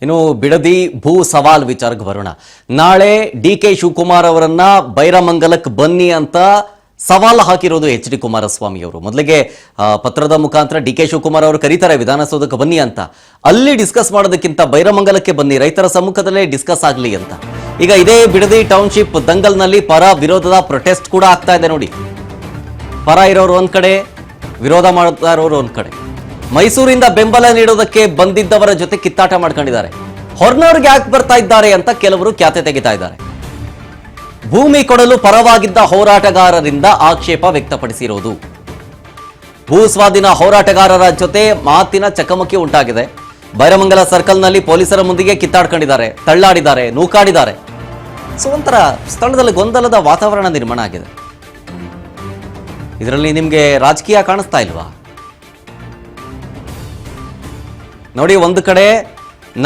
ಇನ್ನು ಬಿಡದಿ ಭೂ ಸವಾಲ್ ವಿಚಾರಕ್ಕೆ ಬರೋಣ. ನಾಳೆ ಡಿ.ಕೆ. ಶಿವಕುಮಾರ್ ಅವರನ್ನ ಬೈರಮಂಗಲಕ್ಕೆ ಬನ್ನಿ ಅಂತ ಸವಾಲು ಹಾಕಿರೋದು ಎಚ್.ಡಿ. ಕುಮಾರಸ್ವಾಮಿ ಅವರು. ಮೊದಲಿಗೆ ಪತ್ರದ ಮುಖಾಂತರ ಡಿ.ಕೆ. ಶಿವಕುಮಾರ್ ಅವರು ಕರೀತಾರೆ ವಿಧಾನಸೌಧಕ್ಕೆ ಬನ್ನಿ ಅಂತ, ಅಲ್ಲಿ ಡಿಸ್ಕಸ್ ಮಾಡೋದಕ್ಕಿಂತ ಬೈರಮಂಗಲಕ್ಕೆ ಬನ್ನಿ, ರೈತರ ಸಮ್ಮುಖದಲ್ಲೇ ಡಿಸ್ಕಸ್ ಆಗಲಿ ಅಂತ. ಈಗ ಇದೇ ಬಿಡದಿ ಟೌನ್ಶಿಪ್ ದಂಗಲ್ನಲ್ಲಿ ಪರ ವಿರೋಧದ ಪ್ರೊಟೆಸ್ಟ್ ಕೂಡ ಆಗ್ತಾ ಇದೆ ನೋಡಿ. ಪರ ಇರೋರು ಒಂದ್ ಕಡೆ, ವಿರೋಧ ಮಾಡ್ತಾ ಇರೋರು ಒಂದ್ ಕಡೆ. ಮೈಸೂರಿಂದ ಬೆಂಬಲ ನೀಡೋದಕ್ಕೆ ಬಂದಿದ್ದವರ ಜೊತೆ ಕಿತ್ತಾಟ ಮಾಡ್ಕೊಂಡಿದ್ದಾರೆ. ಹೊರನವ್ರಿಗೆ ಯಾಕೆ ಬರ್ತಾ ಇದ್ದಾರೆ ಅಂತ ಕೆಲವರು ಖ್ಯಾತೆ ತೆಗಿತಾ ಇದ್ದಾರೆ. ಭೂಮಿ ಕೊಡಲು ಪರವಾಗಿದ್ದ ಹೋರಾಟಗಾರರಿಂದ ಆಕ್ಷೇಪ ವ್ಯಕ್ತಪಡಿಸಿರೋದು. ಭೂ ಸ್ವಾಧೀನ ಹೋರಾಟಗಾರರ ಜೊತೆ ಮಾತಿನ ಚಕಮಕಿ ಉಂಟಾಗಿದೆ. ಬೈರಮಂಗಲ ಸರ್ಕಲ್ನಲ್ಲಿ ಪೊಲೀಸರ ಮುಂದಿಗೆ ಕಿತ್ತಾಡ್ಕೊಂಡಿದ್ದಾರೆ, ತಳ್ಳಾಡಿದ್ದಾರೆ, ನೂಕಾಡಿದ್ದಾರೆ. ಸೊ ಒಂಥರ ಸ್ಥಳದಲ್ಲಿ ಗೊಂದಲದ ವಾತಾವರಣ ನಿರ್ಮಾಣ ಆಗಿದೆ. ಇದರಲ್ಲಿ ನಿಮಗೆ ರಾಜಕೀಯ ಕಾಣಿಸ್ತಾ ಇಲ್ವಾ? ನೋಡಿ, ಒಂದು ಕಡೆ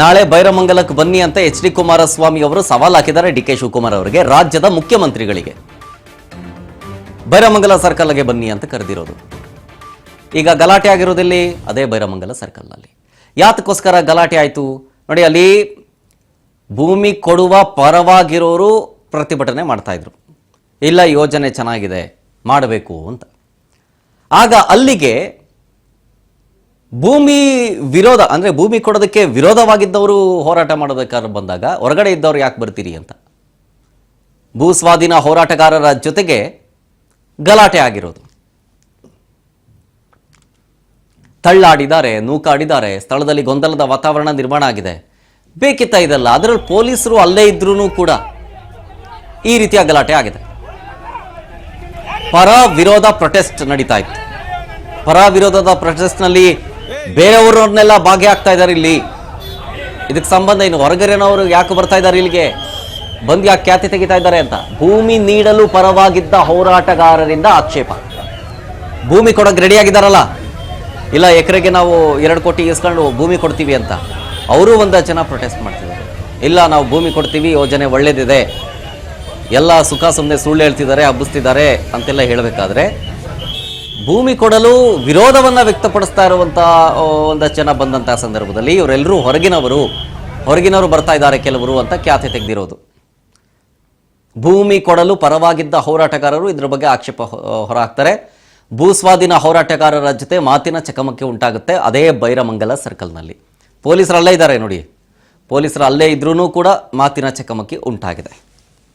ನಾಳೆ ಬೈರಮಂಗಲಕ್ಕೆ ಬನ್ನಿ ಅಂತ ಎಚ್.ಡಿ. ಕುಮಾರಸ್ವಾಮಿ ಅವರು ಸವಾಲು ಹಾಕಿದ್ದಾರೆ ಡಿ.ಕೆ. ಶಿವಕುಮಾರ್ ಅವರಿಗೆ, ರಾಜ್ಯದ ಮುಖ್ಯಮಂತ್ರಿಗಳಿಗೆ. ಬೈರಮಂಗಲ ಸರ್ಕಲ್ಗೆ ಬನ್ನಿ ಅಂತ ಕರೆದಿರೋದು. ಈಗ ಗಲಾಟೆ ಆಗಿರೋದಲ್ಲಿ ಅದೇ ಬೈರಮಂಗಲ ಸರ್ಕಲ್ನಲ್ಲಿ. ಯಾತಕ್ಕೋಸ್ಕರ ಗಲಾಟೆ ಆಯಿತು ನೋಡಿ, ಅಲ್ಲಿ ಭೂಮಿ ಕೊಡುವ ಪರವಾಗಿರೋರು ಪ್ರತಿಭಟನೆ ಮಾಡ್ತಾ ಇದ್ರು. ಇಲ್ಲ, ಯೋಜನೆ ಚೆನ್ನಾಗಿದೆ, ಮಾಡಬೇಕು ಅಂತ. ಆಗ ಅಲ್ಲಿಗೆ ಭೂಮಿ ವಿರೋಧ ಅಂದರೆ ಭೂಮಿ ಕೊಡೋದಕ್ಕೆ ವಿರೋಧವಾಗಿದ್ದವರು ಹೋರಾಟ ಮಾಡೋದಕ್ಕಾದ್ರೆ ಬಂದಾಗ ಹೊರಗಡೆ ಇದ್ದವರು ಯಾಕೆ ಬರ್ತೀರಿ ಅಂತ ಭೂ ಸ್ವಾಧೀನ ಹೋರಾಟಗಾರರ ಜೊತೆಗೆ ಗಲಾಟೆ ಆಗಿರೋದು. ತಳ್ಳಾಡಿದ್ದಾರೆ, ನೂಕಾಡಿದ್ದಾರೆ, ಸ್ಥಳದಲ್ಲಿ ಗೊಂದಲದ ವಾತಾವರಣ ನಿರ್ಮಾಣ ಆಗಿದೆ. ಬೇಕಿತ್ತ ಇದೆಲ್ಲ? ಅದರಲ್ಲಿ ಪೊಲೀಸರು ಅಲ್ಲೇ ಇದ್ರೂ ಕೂಡ ಈ ರೀತಿಯ ಗಲಾಟೆ ಆಗಿದೆ. ಪರ ವಿರೋಧ ಪ್ರೊಟೆಸ್ಟ್ ನಡೀತಾ ಇತ್ತು. ಪರ ವಿರೋಧದ ಪ್ರೊಟೆಸ್ಟ್ನಲ್ಲಿ ಬೇರೆಯವರನ್ನೆಲ್ಲ ಭಾಗಿಯಾಗ್ತಾ ಇದ್ದಾರೆ. ಇಲ್ಲಿ ಇದಕ್ಕೆ ಸಂಬಂಧ ಇನ್ನು ಹೊರಗಡೆನವರು ಯಾಕೆ ಬರ್ತಾ ಇದ್ದಾರೆ ಇಲ್ಲಿಗೆ, ಬಂದು ಯಾಕೆ ಖ್ಯಾತಿ ತೆಗಿತಾ ಇದ್ದಾರೆ ಅಂತ. ಭೂಮಿ ನೀಡಲು ಪರವಾಗಿದ್ದ ಹೋರಾಟಗಾರರಿಂದ ಆಕ್ಷೇಪ. ಭೂಮಿ ಕೊಡೋಕೆ ರೆಡಿಯಾಗಿದ್ದಾರಲ್ಲ, ಇಲ್ಲ ಎಕರೆಗೆ ನಾವು 2 ಕೋಟಿ ಇಸ್ಕೊಂಡು ಭೂಮಿ ಕೊಡ್ತೀವಿ ಅಂತ ಅವರು ಒಂದು ಜನ ಪ್ರೊಟೆಸ್ಟ್ ಮಾಡ್ತಿದ್ದಾರೆ. ಇಲ್ಲ, ನಾವು ಭೂಮಿ ಕೊಡ್ತೀವಿ, ಯೋಜನೆ ಒಳ್ಳೇದಿದೆ, ಎಲ್ಲ ಸುಖ ಸುಮ್ಮನೆ ಸುಳ್ಳು ಹೇಳ್ತಿದ್ದಾರೆ, ಹಬ್ಬಿಸ್ತಿದ್ದಾರೆ ಅಂತೆಲ್ಲ ಹೇಳಬೇಕಾದ್ರೆ ಭೂಮಿ ಕೊಡಲು ವಿರೋಧವನ್ನು ವ್ಯಕ್ತಪಡಿಸ್ತಾ ಇರುವಂಥ ಒಂದಷ್ಟು ಜನ ಬಂದಂಥ ಸಂದರ್ಭದಲ್ಲಿ ಇವರೆಲ್ಲರೂ ಹೊರಗಿನವರು ಬರ್ತಾ ಇದ್ದಾರೆ ಕೆಲವರು ಅಂತ ಖ್ಯಾತಿ ತೆಗೆದಿರೋದು. ಭೂಮಿ ಕೊಡಲು ಪರವಾಗಿದ್ದ ಹೋರಾಟಗಾರರು ಇದ್ರ ಬಗ್ಗೆ ಆಕ್ಷೇಪ ಹೊರಹಾಕ್ತಾರೆ. ಭೂ ಸ್ವಾಧೀನ ಹೋರಾಟಗಾರರ ಜೊತೆ ಮಾತಿನ ಚಕಮಕಿ ಉಂಟಾಗುತ್ತೆ ಅದೇ ಬೈರಮಂಗಲ ಸರ್ಕಲ್ನಲ್ಲಿ. ಪೊಲೀಸರು ಅಲ್ಲೇ ಇದ್ದಾರೆ ನೋಡಿ, ಪೊಲೀಸರು ಅಲ್ಲೇ ಇದ್ರೂ ಕೂಡ ಮಾತಿನ ಚಕಮಕಿ ಉಂಟಾಗಿದೆ.